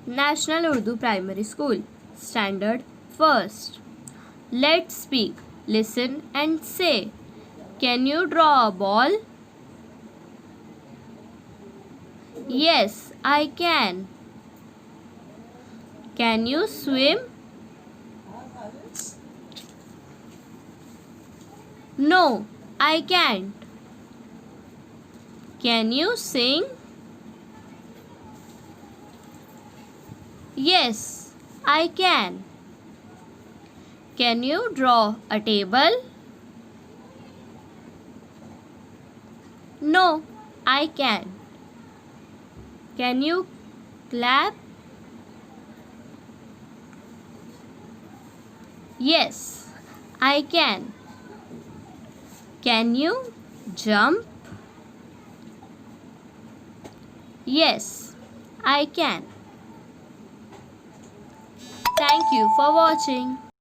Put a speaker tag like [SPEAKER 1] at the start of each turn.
[SPEAKER 1] National Urdu Primary School, Standard 1st. Let's speak. Listen and say. Can you draw a ball? Yes, I can. Can you swim? No, I can't. Can you sing? Yes, I can. Can you draw a table? No, I can't. Can you clap? Yes, I can. Can you jump? Yes, I can. Thank you for watching.